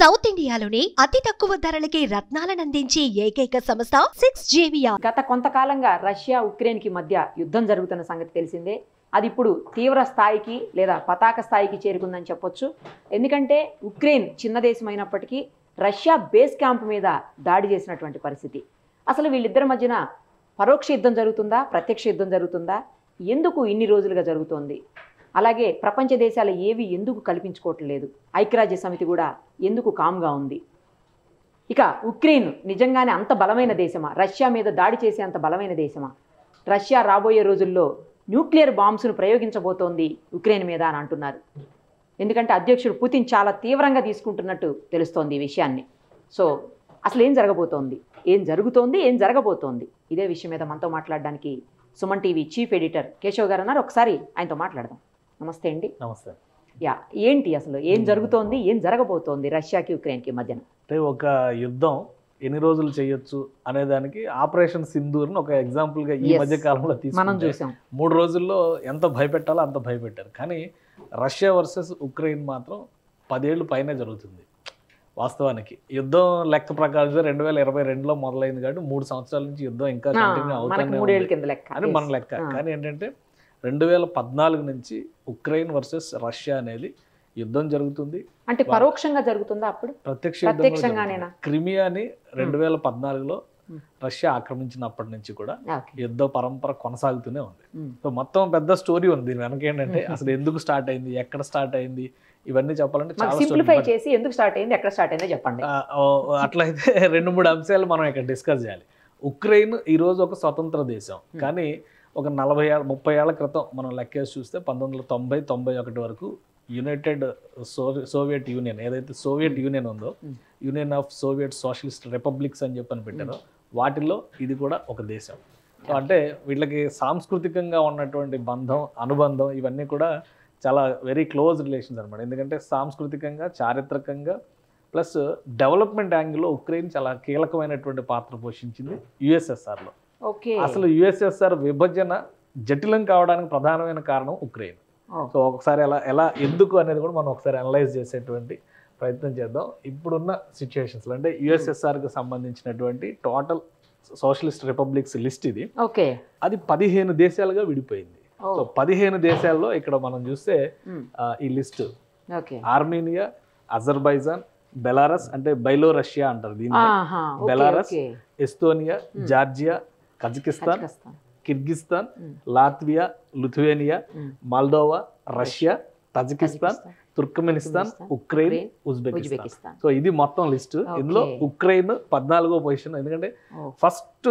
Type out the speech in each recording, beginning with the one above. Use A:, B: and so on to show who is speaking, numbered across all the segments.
A: South ఇండియాలోనే అతి తక్కువ ధరలకి రత్నాలనందించే ఏకైక సంస్థ 6JVR.
B: గత కొంతకాలంగా రష్యా ఉక్రెయిన్కి మధ్య యుద్ధం జరుగుతున్న సంగతి తెలిసిందే. అది ఇప్పుడు తీవ్ర స్థాయికి లేదా పతాక స్థాయికి చేరుకుందని చెప్పొచ్చు. ఎందుకంటే ఉక్రెయిన్ చిన్న దేశం అయినప్పటికీ రష్యా బేస్ క్యాంప్ మీద దాడి చేసినటువంటి పరిస్థితి. అసలు వీళ్ళిద్దరి మధ్యన పరోక్ష యుద్ధం జరుగుతుందా, ప్రత్యక్ష యుద్ధం జరుగుతుందా, ఎందుకు ఇన్ని రోజులుగా జరుగుతోంది, అలాగే ప్రపంచ దేశాలు ఏవి ఎందుకు కల్పించుకోవట్లేదు, ఐక్యరాజ్య సమితి కూడా ఎందుకు కామ్గా ఉంది, ఇక ఉక్రెయిన్ నిజంగానే అంత బలమైన దేశమా, రష్యా మీద దాడి చేసే అంత బలమైన దేశమా, రష్యా రాబోయే రోజుల్లో న్యూక్లియర్ బాంబ్స్ను ప్రయోగించబోతోంది ఉక్రెయిన్ మీద అని అంటున్నారు. ఎందుకంటే అధ్యక్షుడు పుతిన్ చాలా తీవ్రంగా తీసుకుంటున్నట్టు తెలుస్తోంది ఈ విషయాన్ని. సో అసలు ఏం జరగబోతోంది, ఏం జరుగుతోంది, ఏం జరగబోతోంది, ఇదే విషయం మీద మనతో మాట్లాడడానికి Suman TV chief editor Keshav గారు అన్నారు. ఒకసారి ఆయనతో మాట్లాడదాం. నమస్తే అండి.
C: నమస్తే.
B: ఏంటి అసలు ఏం జరుగుతోంది, ఏం జరగబోతోంది రష్యాకి ఉక్రెయిన్కి మధ్యన?
C: అంటే ఒక యుద్ధం ఎన్ని రోజులు చేయొచ్చు అనే దానికి ఆపరేషన్ సింధూర్ని ఒక ఎగ్జాంపుల్గా ఈ మధ్య కాలంలో
B: మనం చూసాం.
C: 3 రోజుల్లో ఎంత భయపెట్టాలో అంత భయపెట్టారు. కానీ రష్యా వర్సెస్ ఉక్రెయిన్ మాత్రం 10 ఏళ్ళు పైనే జరుగుతుంది. వాస్తవానికి యుద్ధం లెక్క ప్రకారం 2022లో మొదలైంది కాబట్టి 3 సంవత్సరాల నుంచి యుద్ధం ఇంకా కంటిన్యూ అవుతూనే ఉంది అని మన లెక్క. కానీ ఏంటంటే 2014 నుంచి ఉక్రెయిన్ వర్సెస్ రష్యా అనేది యుద్ధం జరుగుతుంది.
B: అంటే పరోక్షంగా జరుగుతుందా అప్పుడు?
C: ప్రత్యక్షంగానేనా? క్రిమియాని 2014లో రష్యా ఆక్రమించినప్పటి నుంచి కూడా యుద్ధ పరంపర కొనసాగుతూనే ఉంది. సో మొత్తం పెద్ద స్టోరీ ఉంది దీని వెనక. ఏంటంటే అసలు ఎందుకు స్టార్ట్ అయింది, ఎక్కడ స్టార్ట్ అయింది, ఇవన్నీ చెప్పాలంటే చాలా
B: సింప్లిఫై చేసి ఎందుకు స్టార్ట్ అయింది, ఎక్కడ స్టార్ట్ అయిందో చెప్పండి.
C: అట్లయితే 2-3 అంశాలు మనం ఇక్కడ డిస్కస్ చేయాలి. ఉక్రెయిన్ ఈరోజు ఒక స్వతంత్ర దేశం. కానీ ఒక 40-30 ఏళ్ల క్రితం మనం లెక్కేసి చూస్తే 1990-91 వరకు యునైటెడ్ సోవియట్ యూనియన్, ఏదైతే సోవియట్ యూనియన్ ఉందో, union of Soviet socialist republics అని చెప్పని పెట్టారో వాటిల్లో ఇది కూడా ఒక దేశం. సో అంటే వీళ్ళకి సాంస్కృతికంగా ఉన్నటువంటి అనుబంధం ఇవన్నీ కూడా చాలా వెరీ క్లోజ్ రిలేషన్స్ అనమాట. ఎందుకంటే సాంస్కృతికంగా, చారిత్రకంగా ప్లస్ డెవలప్మెంట్ యాంగిల్లో ఉక్రెయిన్ చాలా కీలకమైనటువంటి పాత్ర పోషించింది యుఎస్ఎస్ఆర్లో. అసలు యుఎస్ఎస్ఆర్ విభజన జటిలం కావడానికి ప్రధానమైన కారణం ఉక్రెయిన్. సో ఒకసారి ఎలా ఎందుకు అనేది కూడా మనం ఒకసారి అనలైజ్ చేసేటువంటి ప్రయత్నం చేద్దాం. ఇప్పుడున్న సిచ్యువేషన్స్లో అంటే యుఎస్ఎస్ఆర్కి సంబంధించినటువంటి టోటల్ సోషలిస్ట్ రిపబ్లిక్స్ లిస్ట్ ఇది. అది 15 దేశాలుగా విడిపోయింది. సో 15 దేశాల్లో ఇక్కడ మనం చూస్తే ఈ లిస్ట్ ఆర్మేనియా, అజర్బైజాన్, బెలారస్ అంటే బైలోరష్యా అంటారు దీన్ని, Belarus, Estonia, Georgia, Kazakhstan, Kyrgyzstan, Latvia, Lithuania, Moldova, Russia, Tajikistan, Turkmenistan, Ukraine, Uzbekistan. So ఇది మొత్తం లిస్ట్. ఇందులో ఉక్రెయిన్ 14వ పొజిషన్. ఎందుకంటే ఫస్ట్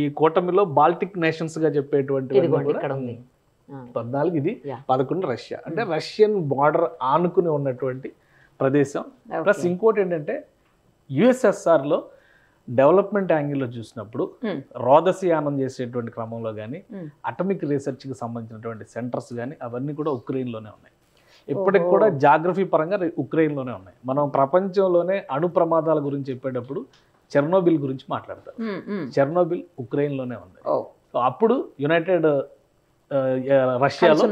C: ఈ కూటమిలో బాల్టిక్ నేషన్స్ గా చెప్పేటువంటి 14, ఇది 11 రష్యా. అంటే రష్యన్ బార్డర్ ఆనుకుని ఉన్నటువంటి ప్రదేశం. ప్లస్ ఇంకోటి ఏంటంటే యుఎస్ఎస్ఆర్లో డెవలప్మెంట్ యాంగిల్లో చూసినప్పుడు రోదసియానం చేసేటువంటి క్రమంలో కానీ అటమిక్ రీసెర్చ్కి సంబంధించినటువంటి సెంటర్స్ కానీ అవన్నీ కూడా ఉక్రెయిన్లోనే ఉన్నాయి. ఇప్పటికి కూడా జాగ్రఫీ పరంగా ఉక్రెయిన్లోనే ఉన్నాయి. మనం ప్రపంచంలోనే అణు ప్రమాదాల గురించి చెప్పేటప్పుడు చెర్నోబిల్ గురించి మాట్లాడతాం. చెర్నోబిల్ ఉక్రెయిన్లోనే ఉంది. అప్పుడు యునైటెడ్ రష్యాలో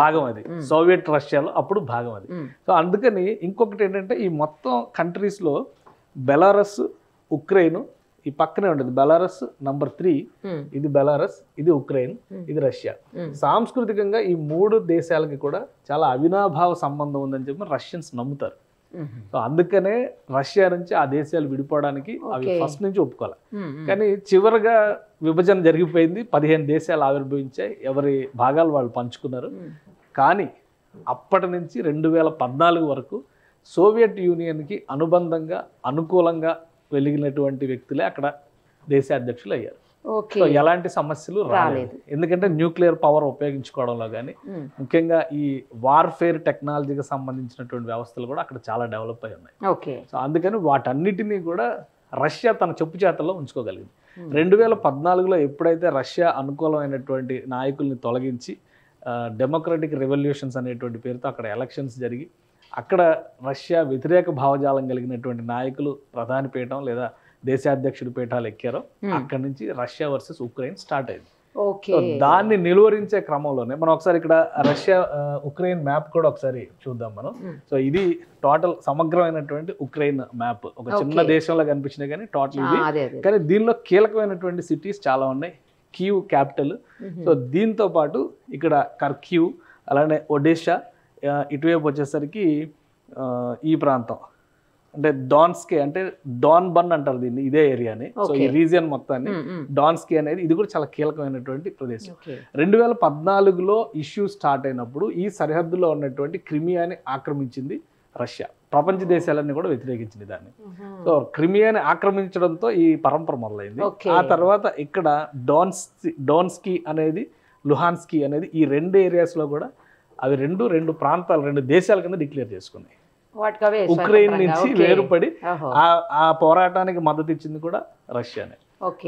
C: భాగం అది, సోవియట్ రష్యాలో అప్పుడు భాగం అది. సో అందుకని ఇంకొకటి ఏంటంటే ఈ మొత్తం కంట్రీస్లో బెలారస్, ఉక్రెయిన్ ఈ పక్కనే ఉంటుంది. బెలారస్ నంబర్ 3, ఇది బెలారస్, ఇది ఉక్రెయిన్, ఇది రష్యా. సాంస్కృతికంగా ఈ 3 దేశాలకి కూడా చాలా అవినాభావ సంబంధం ఉందని చెప్పి రష్యన్స్ నమ్ముతారు. సో అందుకనే రష్యా నుంచి ఆ దేశాలు విడిపోవడానికి అవి ఫస్ట్ నుంచి ఒప్పుకోవాలి. కానీ చివరిగా విభజన జరిగిపోయింది, 15 దేశాలు ఆవిర్భవించాయి, ఎవరి భాగాలు వాళ్ళు పంచుకున్నారు. కానీ అప్పటి నుంచి 2014 వరకు సోవియట్ యూనియన్కి అనుబంధంగా, అనుకూలంగా వెలిగినటువంటి వ్యక్తులే అక్కడ దేశాధ్యక్షులు అయ్యారు. సో ఎలాంటి సమస్యలు రాలేదు. ఎందుకంటే న్యూక్లియర్ పవర్ ఉపయోగించుకోవడంలో కానీ ముఖ్యంగా ఈ వార్ఫేర్ టెక్నాలజీకి సంబంధించినటువంటి వ్యవస్థలు కూడా అక్కడ చాలా డెవలప్ అయి ఉన్నాయి. సో అందుకని వాటన్నిటినీ కూడా రష్యా తన చెప్పు చేతల్లో ఉంచుకోగలిగింది. 2014లో ఎప్పుడైతే రష్యా అనుకూలమైనటువంటి నాయకుల్ని తొలగించి డెమోక్రటిక్ రెవల్యూషన్స్ అనేటువంటి పేరుతో అక్కడ ఎలక్షన్స్ జరిగి అక్కడ రష్యా వ్యతిరేక భావజాలం కలిగినటువంటి నాయకులు ప్రధాని పీఠం లేదా దేశాధ్యక్షుడి పీఠాలు ఎక్కారో అక్కడి నుంచి రష్యా వర్సెస్ ఉక్రెయిన్ స్టార్ట్ అయింది.
B: ఓకే.
C: సో దాన్ని నిలువరించే క్రమంలోనే మనం ఒకసారి ఇక్కడ రష్యా ఉక్రెయిన్ మ్యాప్ కూడా ఒకసారి చూద్దాం మనం. సో ఇది టోటల్ సమగ్రమైనటువంటి ఉక్రెయిన్ మ్యాప్. ఒక చిన్న దేశంలో కనిపించినా కానీ టోటల్ ఇది. కానీ దీనిలో కీలకమైనటువంటి సిటీస్ చాలా ఉన్నాయి. Kyiv capital. సో దీంతో పాటు ఇక్కడ కర్క్యూ, అలానే ఒడెషా, ఇటువైపు వచ్చేసరికి ఈ ప్రాంతం అంటే డాన్స్కే అంటే డాన్ బన్ అంటారు దీన్ని, ఇదే ఏరియాని. సో ఈ రీజియన్ మొత్తాన్ని డాన్స్కే అనేది ఇది కూడా చాలా కీలకమైనటువంటి ప్రదేశం. 2014లో ఇష్యూ స్టార్ట్ అయినప్పుడు ఈ సరిహద్దులో ఉన్నటువంటి క్రిమియాని ఆక్రమించింది రష్యా. ప్రపంచ దేశాలన్నీ కూడా వ్యతిరేకించింది దాన్ని. సో క్రిమియాని ఆక్రమించడంతో ఈ పరంపర మొదలైంది. ఆ తర్వాత ఇక్కడ డోన్స్కీ అనేది, లుహాన్స్కీ అనేది, ఈ రెండు ఏరియాస్లో కూడా అవి రెండు ప్రాంతాలు, రెండు దేశాల కింద డిక్లేర్ చేసుకున్నాయి. ఉక్రెయిన్ నుంచి వేరుపడి ఆ పోరాటానికి మద్దతు ఇచ్చింది కూడా రష్యానే.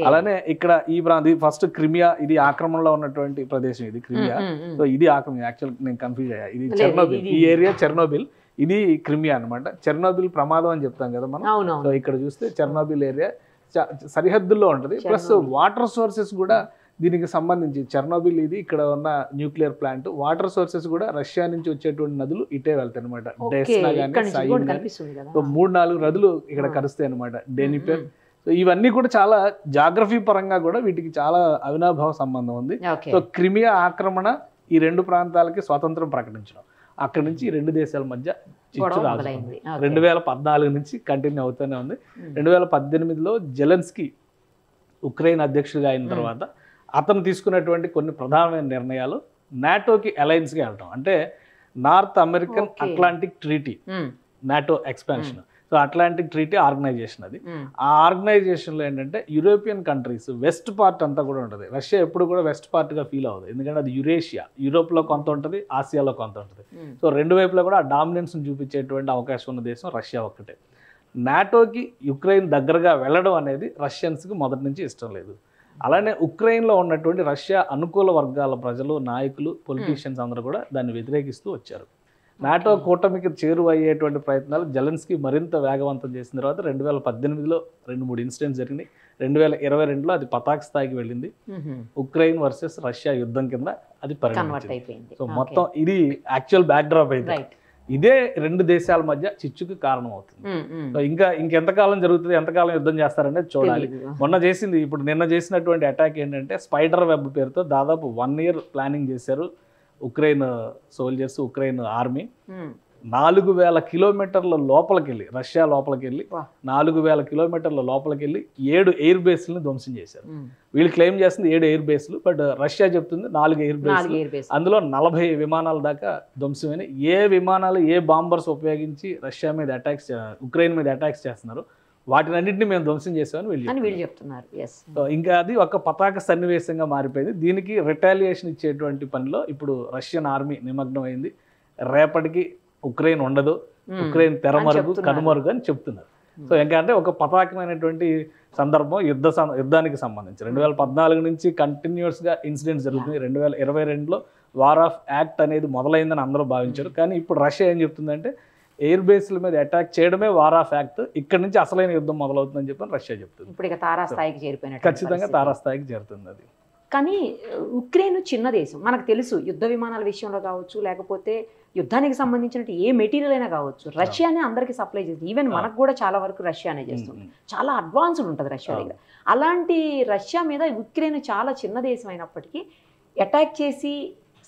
C: అలానే ఇక్కడ ఈ ప్రాంతం ఫస్ట్ క్రిమియా, ఇది ఆక్రమణలో ఉన్నటువంటి ప్రదేశం ఇది క్రిమియా. సో ఇది ఆక్రమణ, యాక్చువల్ నేను కన్ఫ్యూజ్ అయ్యా, ఇది చెర్నోబిల్, ఈ ఏరియా చెర్నోబిల్, ఇది క్రిమియా అనమాట. చెర్నోబిల్ ప్రమాదం అని చెప్తాం కదా మనం. సో ఇక్కడ చూస్తే చెర్నోబిల్ ఏరియా సరిహద్దుల్లో ఉంటుంది. ప్లస్ వాటర్ సోర్సెస్ కూడా దీనికి సంబంధించి చెర్నోబిల్ ఇది ఇక్కడ ఉన్న న్యూక్లియర్ ప్లాంట్, వాటర్ సోర్సెస్ కూడా రష్యా నుంచి వచ్చేటువంటి నదులు ఇటే వెళ్తాయి అనమాట. డెస్నా కానీ సైన్ కానీ. సో 3-4 నదులు ఇక్కడ కలుస్తాయి అనమాట. డెనిపెర్. సో ఇవన్నీ కూడా చాలా జాగ్రఫీ పరంగా కూడా వీటికి చాలా అవినాభావ సంబంధం ఉంది. సో క్రిమియా ఆక్రమణ, ఈ రెండు ప్రాంతాలకి స్వాతంత్రం ప్రకటించడం, అక్కడి నుంచి ఈ రెండు దేశాల మధ్య చిచ్చు రాజుకుంది. 2014 నుంచి కంటిన్యూ అవుతూనే ఉంది. 2018లో జెలెన్స్కీ ఉక్రెయిన్ అధ్యక్షుడిగా అయిన తర్వాత అతను తీసుకున్నటువంటి కొన్ని ప్రధానమైన నిర్ణయాలు నాటోకి అలయన్స్గా వెళ్ళడం. అంటే North American Atlantic treaty, NATO expansion. So Atlantic treaty organization అది. ఆ ఆర్గనైజేషన్లో ఏంటంటే యూరోపియన్ కంట్రీస్ వెస్ట్ పార్ట్ అంతా కూడా ఉంటుంది. రష్యా ఎప్పుడు కూడా వెస్ట్ పార్ట్గా ఫీల్ అవ్వదు, ఎందుకంటే అది యురేషియా, యూరోప్లో కొంత ఉంటుంది, ఆసియాలో కొంత ఉంటుంది. సో రెండు వైపులో కూడా ఆ డామినెన్స్ని చూపించేటువంటి అవకాశం ఉన్న దేశం రష్యా ఒక్కటే. నాటోకి యుక్రెయిన్ దగ్గరగా వెళ్ళడం అనేది రష్యన్స్కి మొదటి నుంచి ఇష్టం లేదు. అలానే ఉక్రెయిన్లో ఉన్నటువంటి రష్యా అనుకూల వర్గాల ప్రజలు, నాయకులు, పొలిటీషియన్స్ అందరూ కూడా దాన్ని వ్యతిరేకిస్తూ వచ్చారు. నాటో కూటమికి చేరువయ్యేటువంటి ప్రయత్నాలు జెలెన్స్కీ మరింత వేగవంతం చేసిన తర్వాత 2018లో 2-3 ఇన్సిడెంట్స్ జరిగినాయి. 2022లో అది పతాక స్థాయికి వెళ్ళింది. ఉక్రెయిన్ వర్సెస్ రష్యా యుద్ధం కింద అది పరిణమించింది. సో మొత్తం ఇది యాక్చువల్ బ్యాక్డ్రాప్ అయితే ఇదే రెండు దేశాల మధ్య చిచ్చుకి కారణం అవుతుంది. సో ఇంకెంతకాలం జరుగుతుంది, ఎంతకాలం యుద్ధం చేస్తారనేది చూడాలి. నిన్న చేసినటువంటి అటాక్ ఏంటంటే స్పైడర్ వెబ్ పేరుతో దాదాపు 1 year ప్లానింగ్ చేశారు ఉక్రెయిన్ సోల్జర్స్, ఉక్రెయిన్ ఆర్మీ. 4000 కిలోమీటర్ల లోపలికి వెళ్ళి, రష్యా లోపలికి వెళ్ళి 4000 కిలోమీటర్ల లోపలికి వెళ్ళి 7 ఎయిర్ బేస్లను ధ్వంసం చేశారు. వీళ్ళు క్లెయిమ్ చేస్తుంది 7 ఎయిర్ బేస్లు, బట్ రష్యా చెప్తుంది 4 ఎయిర్ బేస్లు. అందులో 40 విమానాల దాకా ధ్వంసమైన, ఏ విమానాలు ఏ బాంబర్స్ ఉపయోగించి రష్యా మీద అటాక్స్, ఉక్రెయిన్ మీద అటాక్స్ చేస్తున్నారు వాటినన్నింటినీ మేము ధ్వంసం చేసామని వీళ్ళు చెప్తున్నారు. ఇంకా అది ఒక పతాక సన్నివేశంగా మారిపోయింది. దీనికి రిటాలియేషన్ ఇచ్చేటువంటి పనిలో ఇప్పుడు రష్యన్ ఆర్మీ నిమగ్నం అయింది. రేపటికి ఉక్రెయిన్ ఉండదు, ఉక్రెయిన్ తెరమరుగు, కనుమరుగు అని చెప్తున్నారు. సో ఇంకా అంటే ఒక పతాకమైనటువంటి సందర్భం యుద్ధానికి సంబంధించి 2014 నుంచి కంటిన్యూస్గా ఇన్సిడెంట్స్ జరుగుతుంది. 2022లో వార్ ఆఫ్ యాక్ట్ అనేది మొదలైందని అందరూ భావించారు. కానీ ఇప్పుడు రష్యా ఏం చెప్తుందంటే ఎయిర్ బేస్ల మీద అటాక్ చేయడమే వార్ ఆఫ్ యాక్ట్, ఇక్కడ నుంచి అసలైన యుద్ధం మొదలవుతుందని చెప్పి రష్యా చెప్తుంది.
B: ఇప్పుడు ఇక తారాస్థాయికి చేరిపోయినట్టు,
C: ఖచ్చితంగా తారాస్థాయికి చేరుతుంది అది.
B: కానీ ఉక్రెయిన్ చిన్న దేశం, మనకు తెలుసు. యుద్ధ విమానాల విషయంలో కావచ్చు, లేకపోతే యుద్ధానికి సంబంధించినట్టు ఏ మెటీరియల్ అయినా కావచ్చు, రష్యానే అందరికీ సప్లై చేస్తుంది. ఈవెన్ మనకు కూడా చాలా వరకు రష్యానే చేస్తుంది. చాలా అడ్వాన్స్డ్ ఉంటుంది రష్యా దగ్గర. అలాంటి రష్యా మీద ఉక్రెయిన్ చాలా చిన్న దేశం అయినప్పటికీ అటాక్ చేసి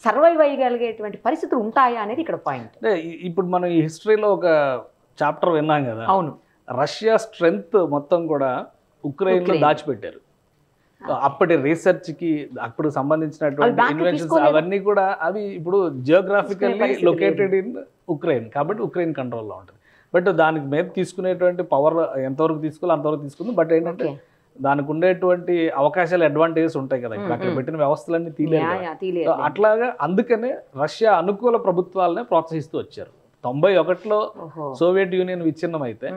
B: సర్వైవ్ అయ్యగలిగేటువంటి పరిస్థితులు ఉంటాయా అనేది ఇక్కడ పాయింట్.
C: ఇప్పుడు మనం ఈ హిస్టరీలో ఒక చాప్టర్ విన్నాం కదా.
B: అవును,
C: రష్యా స్ట్రెంగ్త్ మొత్తం కూడా ఉక్రెయిన్లో దాచిపెట్టారు. అప్పటి రీసెర్చ్కి, అప్పుడు సంబంధించినటువంటి ఇన్వెన్షన్స్ అవన్నీ కూడా అవి ఇప్పుడు జియోగ్రాఫికల్లీ లొకేటెడ్ ఇన్ ఉక్రెయిన్, కాబట్టి ఉక్రెయిన్ కంట్రోల్లో ఉంటుంది. బట్ దానికి మీద తీసుకునేటువంటి పవర్ ఎంతవరకు తీసుకోవాలి అంతవరకు తీసుకుంది. బట్ ఏంటంటే దానికి ఉండేటువంటి అవకాశాలు, అడ్వాంటేజెస్ ఉంటాయి కదా. ఇప్పుడు అక్కడ పెట్టిన వ్యవస్థలన్నీ తీయలేదు. అట్లాగా అందుకనే రష్యా అనుకూల ప్రభుత్వాలనే ప్రోత్సహిస్తూ వచ్చారు. 91లో సోవియట్ యూనియన్ విచ్ఛిన్నం అయితే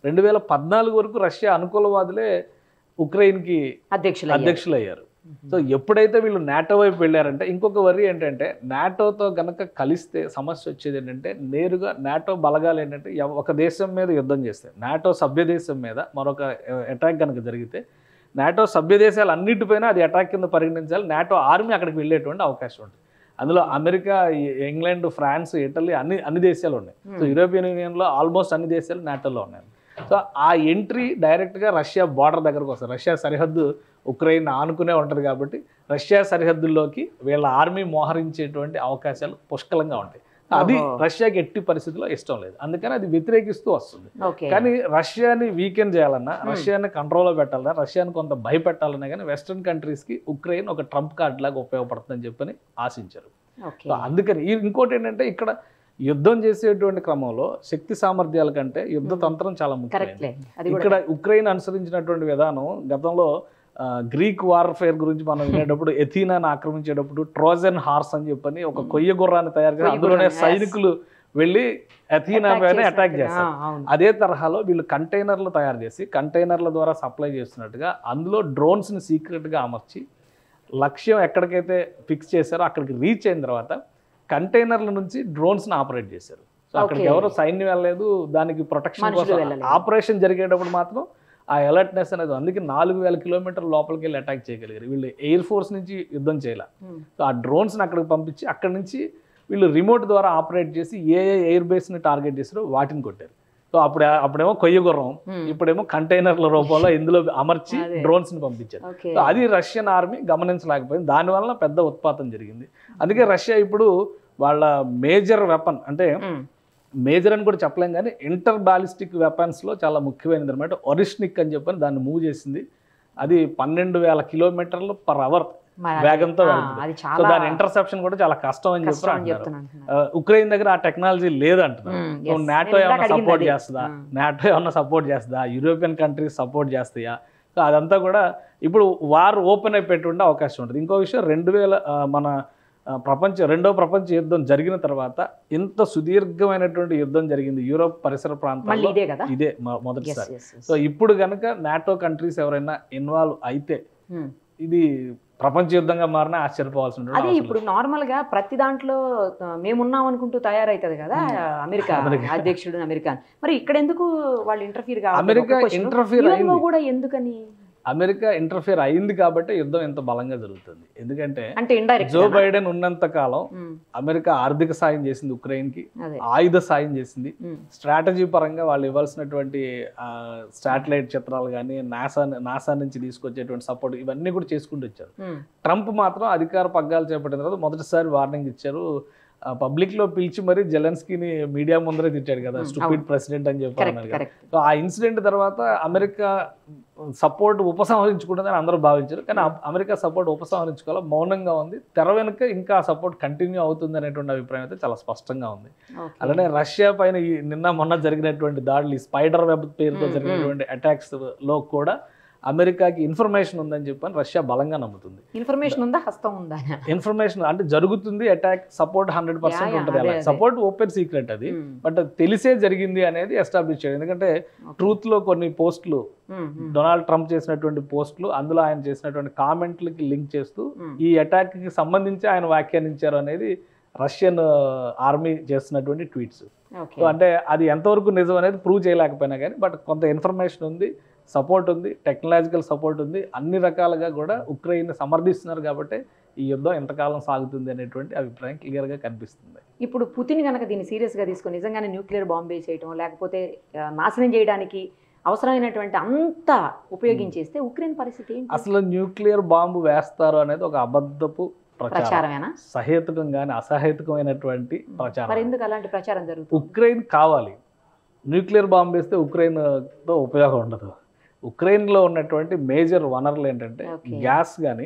C: 2014 వరకు రష్యా అనుకూలవాదులే ఉక్రెయిన్కి అధ్యక్షులు అయ్యారు. సో ఎప్పుడైతే వీళ్ళు నాటో వైపు వెళ్ళారంటే, ఇంకొక వరి ఏంటంటే నాటోతో గనక కలిస్తే సమస్య వచ్చేది ఏంటంటే, నేరుగా నాటో బలగాలు ఏంటంటే ఒక దేశం మీద యుద్ధం చేస్తే, నాటో సభ్య దేశం మీద మరొక అటాక్ కనుక జరిగితే నాటో సభ్య దేశాలు అన్నిటిపైన అది అటాక్ కింద పరిగణించాలి, నాటో ఆర్మీ అక్కడికి వెళ్ళేటువంటి అవకాశం ఉంటుంది. అందులో అమెరికా, ఇంగ్లాండ్, ఫ్రాన్స్, ఇటలీ అన్ని దేశాలు ఉన్నాయి. సో యూరోపియన్ యూనియన్లో ఆల్మోస్ట్ అన్ని దేశాలు నాటోలో ఉన్నాయి. సో ఆ ఎంట్రీ డైరెక్ట్గా రష్యా బార్డర్ దగ్గరకు వస్తుంది. రష్యా సరిహద్దు ఉక్రెయిన్ ఆనుకునే ఉంటుంది కాబట్టి రష్యా సరిహద్దుల్లోకి వీళ్ళ ఆర్మీ మోహరించేటువంటి అవకాశాలు పుష్కలంగా ఉంటాయి. అది రష్యాకి ఎట్టి పరిస్థితుల్లో ఇష్టం లేదు, అందుకని అది వ్యతిరేకిస్తూ వస్తుంది. కానీ రష్యాని వీకెండ్ చేయాలన్నా, రష్యాని కంట్రోల్లో పెట్టాలన్నా, రష్యాని కొంత భయపెట్టాలన్నా కానీ వెస్ట్రన్ కంట్రీస్కి ఉక్రెయిన్ ఒక ట్రంప్ కార్డ్ లాగా ఉపయోగపడుతుందని చెప్పని ఆశించారు. సో అందుకని ఇంకోటి ఏంటంటే ఇక్కడ యుద్ధం చేసేటువంటి క్రమంలో శక్తి సామర్థ్యాల కంటే యుద్ధ తంత్రం చాలా ముఖ్యమైనది. ఇక్కడ ఉక్రెయిన్ అనుసరించినటువంటి విధానం గతంలో గ్రీక్ వార్ఫేర్ గురించి మనం వినేటప్పుడు ఎథీనాను ఆక్రమించేటప్పుడు ట్రోజన్ హార్స్ అని చెప్పని ఒక కొయ్య గుర్రాన్ని తయారు చేసి అందులోనే సైనికులు వెళ్ళి ఎథీనా పైన అటాక్ చేస్తారు. అదే తరహాలో వీళ్ళు కంటైనర్లు తయారు చేసి కంటైనర్ల ద్వారా సప్లై చేస్తున్నట్టుగా అందులో డ్రోన్స్ని సీక్రెట్గా అమర్చి లక్ష్యం ఎక్కడికైతే ఫిక్స్ చేశారో అక్కడికి రీచ్ అయిన తర్వాత కంటైనర్ల నుంచి డ్రోన్స్ని ఆపరేట్ చేశారు. సో అక్కడికి ఎవరు సైన్యం వెళ్ళలేదు, దానికి ప్రొటెక్షన్ కోసం ఆపరేషన్ జరిగేటప్పుడు మాత్రం ఆ అలర్ట్నెస్ అనేది, అందుకే 4000 కిలోమీటర్ల లోపలికి వెళ్ళి అటాక్ చేయగలిగారు. వీళ్ళు ఎయిర్ ఫోర్స్ నుంచి యుద్ధం చేయాలి. సో ఆ డ్రోన్స్ని అక్కడికి పంపించి అక్కడి నుంచి వీళ్ళు రిమోట్ ద్వారా ఆపరేట్ చేసి ఏ ఎయిర్ బేస్ని టార్గెట్ చేసారో వాటిని కొట్టారు. సో అప్పుడేమో కొయ్య గుర్రం, ఇప్పుడేమో కంటైనర్ల రూపంలో ఇందులో అమర్చి డ్రోన్స్ని పంపించారు. సో అది రష్యన్ ఆర్మీ గమనించలేకపోయింది, దానివల్ల పెద్ద ఉత్పాతం జరిగింది. అందుకే రష్యా ఇప్పుడు వాళ్ళ మేజర్ వెపన్, అంటే మేజర్ అని కూడా చెప్పలేం కానీ ఇంటర్ బాలిస్టిక్ వెపన్స్లో చాలా ముఖ్యమైనది అనమాట ఒరిష్నిక్ అని చెప్పని దాన్ని మూవ్ చేసింది. అది 12,000 కిలోమీటర్లు పర్ అవర్ వేగంతో వెళ్తుంది. సో దాని ఇంటర్సెప్షన్ కూడా చాలా కష్టం అని చెప్పి అంటున్నారు. ఉక్రెయిన్ దగ్గర ఆ టెక్నాలజీ లేదంటున్నారు. నాటో ఏమన్నా సపోర్ట్ చేస్తుందా, నాటో ఏమన్నా సపోర్ట్ చేస్తుందా, యూరోపియన్ కంట్రీస్ సపోర్ట్ చేస్తాయా? సో అదంతా కూడా ఇప్పుడు వార్ ఓపెన్ అయిపోయేటువంటి అవకాశం ఉంటుంది. ఇంకో విషయం, 2000 మన రెండో ప్రపంచ యుద్ధం జరిగిన తర్వాత ఇంత సుదీర్ఘమైనటువంటి యుద్ధం జరిగింది యూరోప్ పరిసర ప్రాంతాల్లో, ఇదే మొదటిసారి. సో ఇప్పుడు కనుక నాటో కంట్రీస్ ఎవరైనా ఇన్వాల్వ్ అయితే ఇది ప్రపంచ యుద్ధంగా మారినా ఆశ్చర్యపోవాల్సిన.
B: అదే ఇప్పుడు నార్మల్ గా ప్రతి దాంట్లో మేమున్నాం అనుకుంటూ తయారైతుంది కదా అమెరికా అధ్యక్షుడు అమెరికా, మరి ఇక్కడ ఎందుకు వాళ్ళు ఇంటర్ఫీర్ కావాలి?
C: అమెరికా ఇంటర్ఫీర్
B: కూడా ఎందుకని?
C: అమెరికా ఇంటర్ఫియర్ అయింది కాబట్టి యుద్ధం ఎంత బలంగా జరుగుతుంది. ఎందుకంటే జో బైడెన్ ఉన్నంత కాలం అమెరికా ఆర్థిక సాయం చేసింది ఉక్రెయిన్ కి, ఆయుధ సాయం చేసింది, స్ట్రాటజీ పరంగా వాళ్ళు ఇవ్వాల్సినటువంటి శాటిలైట్ చిత్రాలు కానీ నాసా నుంచి తీసుకొచ్చేటువంటి సపోర్ట్ ఇవన్నీ కూడా చేసుకుంటూ వచ్చారు. ట్రంప్ మాత్రం అధికార పగ్గాలు చేపట్టిన తర్వాత మొదటిసారి వార్నింగ్ ఇచ్చారు. పబ్లిక్ లో పిలిచి మరి జెలెన్స్కీని మీడియా ముందరే తిట్టాడు కదా, స్టూపిడ్ ప్రెసిడెంట్ అని చెప్పారు. సో ఆ ఇన్సిడెంట్ తర్వాత అమెరికా సపోర్ట్ ఉపసంహరించుకుంటుందని అందరూ భావించారు, కానీ అమెరికా సపోర్ట్ ఉపసంహరించుకోవాలి, మౌనంగా ఉంది. తెర వెనుక ఇంకా సపోర్ట్ కంటిన్యూ అవుతుంది అనేటువంటి అభిప్రాయం అయితే చాలా స్పష్టంగా ఉంది. అలానే రష్యా పైన నిన్న మొన్న జరిగినటువంటి దాడులు, స్పైడర్ వెబ్ పేరుతో జరిగినటువంటి అటాక్స్ లో కూడా అమెరికాకి ఇన్ఫర్మేషన్ ఉందని చెప్పని రష్యా బలంగా నమ్ముతుంది.
B: ఇన్ఫర్మేషన్ ఉందా, హస్తం ఉందా?
C: ఇన్ఫర్మేషన్ అంటే జరుగుతుంది, అటాక్ సపోర్ట్ 100% ఉంటుంది. అలా సపోర్ట్ ఓపెన్ సీక్రెట్ అది, బట్ తెలిసే జరిగింది అనేది ఎస్టాబ్లిష్ చేయడం. ఎందుకంటే ట్రూత్ లో కొన్ని పోస్టులు, డొనాల్డ్ ట్రంప్ చేసినటువంటి పోస్టులు, అందులో ఆయన చేసినటువంటి కామెంట్లకి లింక్ చేస్తూ ఈ అటాక్ కి సంబంధించి ఆయన వ్యాఖ్యానించారు అనేది రష్యన్ ఆర్మీ చేస్తున్నటువంటి ట్వీట్స్. సో అంటే అది ఎంతవరకు నిజం అనేది ప్రూవ్ చేయలేకపోయినా కానీ బట్ కొంత ఇన్ఫర్మేషన్ ఉంది, సపోర్ట్ ఉంది, టెక్నాలజికల్ సపోర్ట్ ఉంది, అన్ని రకాలుగా కూడా ఉక్రెయిన్ సమర్థిస్తున్నారు కాబట్టి ఈ యుద్ధం ఎంతకాలం సాగుతుంది అనేటువంటి అభిప్రాయం క్లియర్గా కనిపిస్తుంది.
B: ఇప్పుడు పుతిన్ కనుక దీన్ని సీరియస్గా తీసుకొని నిజంగానే న్యూక్లియర్ బాంబే చేయటం లేకపోతే నాశనం చేయడానికి అవసరమైనటువంటి అంత ఉపయోగించేస్తే ఉక్రెయిన్ పరిస్థితి ఏంటి?
C: అసలు న్యూక్లియర్ బాంబు వేస్తారు అనేది ఒక అబద్ధపు ప్రచారమేనా? సహేతుకం కానీ అసహేతుకమైనటువంటి ప్రచారం.
B: మరి ఎందుకు అలాంటి ప్రచారం జరుగుతుంది?
C: ఉక్రెయిన్ కావాలి, న్యూక్లియర్ బాంబు వేస్తే ఉక్రెయిన్తో ఉపయోగం ఉండదు. ఉక్రెయిన్లో ఉన్నటువంటి మేజర్ వనరులు ఏంటంటే గ్యాస్ కానీ,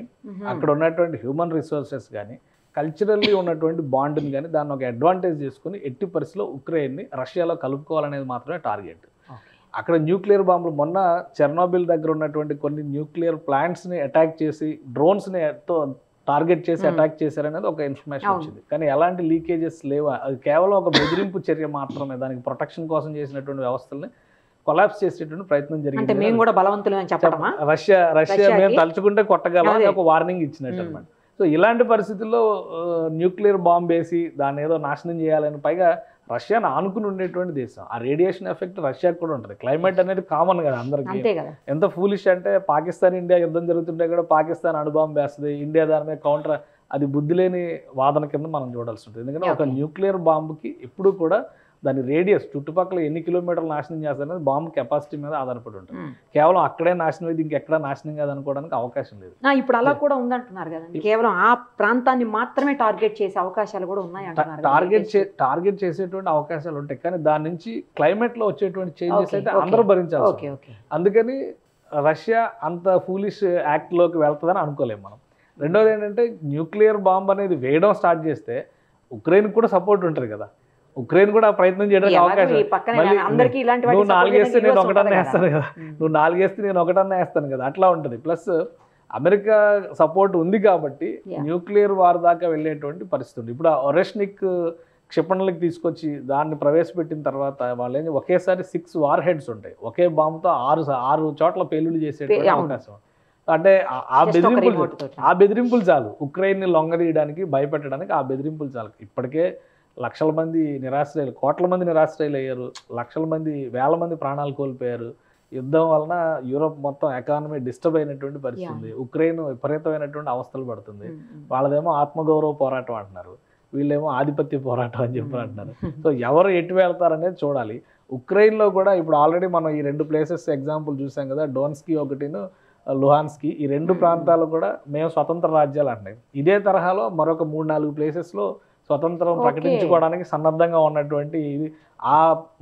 C: అక్కడ ఉన్నటువంటి హ్యూమన్ రిసోర్సెస్ కానీ, కల్చరల్లీ ఉన్నటువంటి బాండ్ని కానీ దాన్ని ఒక అడ్వాంటేజ్ చేసుకుని ఎట్టి పరిస్థితిలో ఉక్రెయిన్ని రష్యాలో కలుపుకోవాలనేది మాత్రమే టార్గెట్. అక్కడ న్యూక్లియర్ బాంబులు, మొన్న చెర్నోబిల్ దగ్గర ఉన్నటువంటి కొన్ని న్యూక్లియర్ ప్లాంట్స్ని అటాక్ చేసి డ్రోన్స్ని టార్గెట్ చేసి అటాక్ చేశారనేది ఒక ఇన్ఫర్మేషన్ వచ్చింది, కానీ ఎలాంటి లీకేజెస్ లేవా, అది కేవలం ఒక బెదిరింపు చర్య మాత్రమే. దానికి ప్రొటెక్షన్ కోసం చేసినటువంటి వ్యవస్థల్ని కొలాప్స్ చేసేటువంటి ప్రయత్నం జరిగింది.
B: మేము కూడా బలవంతులు అని చెప్పడమా?
C: రష్యా మేము తలుచుకుంటే కొట్టగలం ఒక వార్నింగ్ ఇచ్చినట్టు అనమాట. సో ఇలాంటి పరిస్థితుల్లో న్యూక్లియర్ బాంబ్ వేసి దాన్ని ఏదో నాశనం చేయాలని, పైగా రష్యాను ఆనుకుని ఉండేటువంటి దేశం. ఆ రేడియేషన్ ఎఫెక్ట్ రష్యాకి కూడా ఉంటుంది. క్లైమేట్ అనేది కామన్ కదా అందరికీ.
B: అంతే కదా.
C: ఎంత ఫూలిష్ అంటే పాకిస్తాన్ ఇండియా యుద్ధం జరుగుతుంటే కూడా పాకిస్తాన్ అణుబాంబు వేస్తుంది, ఇండియా దాని మీద కౌంటర్. అది బుద్ధి లేని వాదన కింద మనం చూడాల్సి ఉంటుంది. ఎందుకంటే ఒక న్యూక్లియర్ బాంబుకి ఎప్పుడు కూడా దాని రేడియస్ చుట్టుపక్కల ఎన్ని కిలోమీటర్లు నాశనం చేస్తారనేది బాంబు కెపాసిటీ మీద ఆధారపడి ఉంటుంది. కేవలం అక్కడే నాశనం అయితే ఇంకెక్కడా నాశనం కాదనుకోవడానికి అవకాశం లేదు.
B: ఇప్పుడు అలా కూడా ఉందంటున్నారు కదండి, కేవలం ఆ ప్రాంతాన్ని మాత్రమే టార్గెట్ చేసే అవకాశాలు కూడా ఉన్నాయి అంటున్నారు.
C: టార్గెట్ చేసేటువంటి అవకాశాలు ఉంటాయి, కానీ దాని నుంచి క్లైమేట్ లో వచ్చేటువంటి చేంజెస్ అయితే అందరూ భరించాలి. అందుకని రష్యా అంత ఫూలిష్ యాక్ట్ లోకి వెళ్తుందని అనుకోలేము మనం. రెండోది ఏంటంటే న్యూక్లియర్ బాంబ్ అనేది వేయడం స్టార్ట్ చేస్తే ఉక్రెయిన్ కూడా సపోర్ట్ ఉంటుంది కదా. ఉక్రెయిన్ కూడా ప్రయత్నం చేయడానికి అవకాశం. నువ్వు 4 వేస్తే నేను ఒకటన్నా వేస్తాను కదా, నువ్వు 4 వేస్తే నేను ఒకటన్నా వేస్తాను కదా, అట్లా ఉంటుంది. ప్లస్ అమెరికా సపోర్ట్ ఉంది కాబట్టి న్యూక్లియర్ వార్ దాకా వెళ్ళేటువంటి పరిస్థితి ఉంది. ఇప్పుడు ఒరెష్నిక్ క్షిపణులకు తీసుకొచ్చి దాన్ని ప్రవేశపెట్టిన తర్వాత వాళ్ళు ఒకేసారి 6 వార్ హెడ్స్ ఉంటాయి. ఒకే బాంబుతో 6 చోట్ల పేలుళ్ళు చేసేటువంటి అవకాశం. అంటే ఆ బెదిరింపులు చాలు ఉక్రెయిన్ని లొంగదీయడానికి, భయపెట్టడానికి. ఆ బెదిరింపులు చాలు. ఇప్పటికే లక్షల మంది నిరాశ్రయులు, కోట్ల మంది నిరాశ్రయులు అయ్యారు, లక్షల మంది, వేల మంది ప్రాణాలు కోల్పోయారు. యుద్ధం వలన యూరోప్ మొత్తం ఎకానమీ డిస్టర్బ్ అయినటువంటి పరిస్థితి. ఉక్రెయిన్ విపరీతమైనటువంటి అవస్థలు పడుతుంది. వాళ్ళదేమో ఆత్మగౌరవ పోరాటం అంటున్నారు, వీళ్ళేమో ఆధిపత్య పోరాటం అని చెప్పి అంటున్నారు. సో ఎవరు ఎటు వెళ్తారనేది చూడాలి. ఉక్రెయిన్లో కూడా ఇప్పుడు ఆల్రెడీ మనం ఈ 2 ప్లేసెస్ ఎగ్జాంపుల్ చూసాం కదా, డోన్స్కీ ఒకటిను లుహాన్స్కీ. ఈ 2 ప్రాంతాలు కూడా మేము స్వతంత్ర రాజ్యాలు అంటున్నాయి. ఇదే తరహాలో మరొక 3-4 ప్లేసెస్లో స్వతంత్రం ప్రకటించుకోవడానికి సన్నద్ధంగా ఉన్నటువంటి ఆ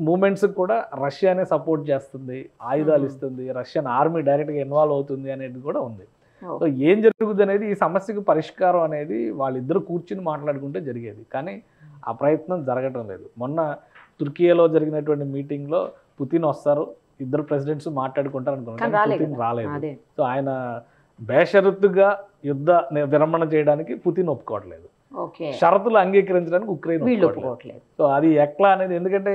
C: మూమెంట్స్ కూడా రష్యానే సపోర్ట్ చేస్తుంది, ఆయుధాలు ఇస్తుంది, రష్యన్ ఆర్మీ డైరెక్ట్గా ఇన్వాల్వ్ అవుతుంది అనేది కూడా ఉంది. సో ఏం జరుగుతుంది అనేది, ఈ సమస్యకు పరిష్కారం అనేది వాళ్ళిద్దరూ కూర్చుని మాట్లాడుకుంటే జరిగేది, కానీ ఆ ప్రయత్నం జరగటం లేదు. మొన్న తుర్కియాలో జరిగినటువంటి మీటింగ్లో పుతిన్ వస్తారు, ఇద్దరు ప్రెసిడెంట్స్ మాట్లాడుకుంటారు అనుకున్నారు, పుతిన్ రాలేదు. సో ఆయన బేషరతుగా యుద్ధ విరమణ చేయడానికి పుతిన్ ఒప్పుకోవట్లేదు, షరతులు అంగీకరించడానికి ఉక్రెయిన్ ఒప్పుకోవట్లేదు. సో అది ఎట్లా అనేది, ఎందుకంటే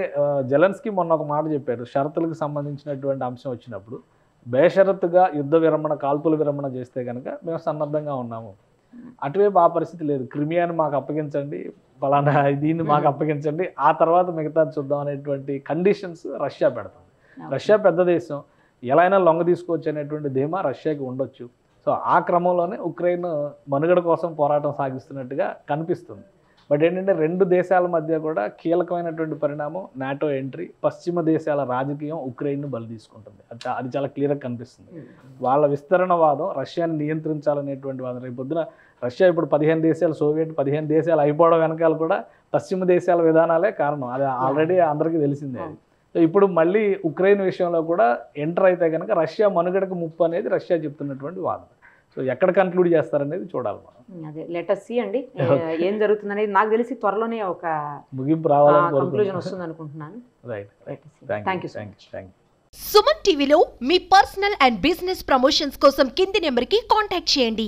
C: జెలెన్స్కీ మొన్న ఒక మాట చెప్పాడు, షరతులకు సంబంధించినటువంటి అంశం వచ్చినప్పుడు బేషరతుగా యుద్ధ విరమణ, కాల్పుల విరమణ చేస్తే కనుక మేము సన్నద్ధంగా ఉన్నాము. అటువైపు ఆ పరిస్థితి లేదు. క్రిమియాని మాకు అప్పగించండి, ఫలానా దీన్ని మాకు అప్పగించండి, ఆ తర్వాత మిగతా చూద్దాం అనేటువంటి కండిషన్స్ రష్యా పెడుతుంది. రష్యా పెద్ద దేశం, ఎలా అయినా లొంగ తీసుకోవచ్చు అనేటువంటి ధీమా రష్యాకి ఉండొచ్చు. సో ఆ క్రమంలోనే ఉక్రెయిన్ మనుగడ కోసం పోరాటం సాగిస్తున్నట్టుగా కనిపిస్తుంది. బట్ ఏంటంటే 2 దేశాల మధ్య కూడా కీలకమైనటువంటి పరిణామం నాటో ఎంట్రీ, పశ్చిమ దేశాల రాజకీయం ఉక్రెయిన్ను బలి తీసుకుంటుంది. అది చాలా క్లియర్గా కనిపిస్తుంది. వాళ్ళ విస్తరణ వాదం రష్యాని నియంత్రించాలనేటువంటి వాదం. రేపు పొద్దున రష్యా ఇప్పుడు 15 దేశాలు, సోవియట్ 15 దేశాలు అయిపోవడం వెనకాల కూడా పశ్చిమ దేశాల విధానాలే కారణం. అది ఆల్రెడీ అందరికీ తెలిసిందే. సో ఇప్పుడు మళ్ళీ ఉక్రెయిన్ విషయంలో కూడా ఎంటర్ అయితే కనుక రష్యా మనుగడకు ముప్పు అనేది రష్యా చెప్తున్నటువంటి వాదన. సో ఎక్కడ కన్క్లూడ్ చేస్తారనేది చూడాలి మనం.
B: అదే లెట్ us see అండి ఏం జరుగుతుంది అనేది. నాకు తెలిసి త్వరలోనే ఒక
C: ముగింపు రావాలని
B: కంక్లూజన్ వస్తుంది అనుకుంటున్నాను.
C: Right,
B: thank you.
A: సుమన్ టీవీలో మీ పర్సనల్ అండ్ బిజినెస్ ప్రమోషన్స్ కోసం కింది నెంబర్కి కాంటాక్ట్ చేయండి.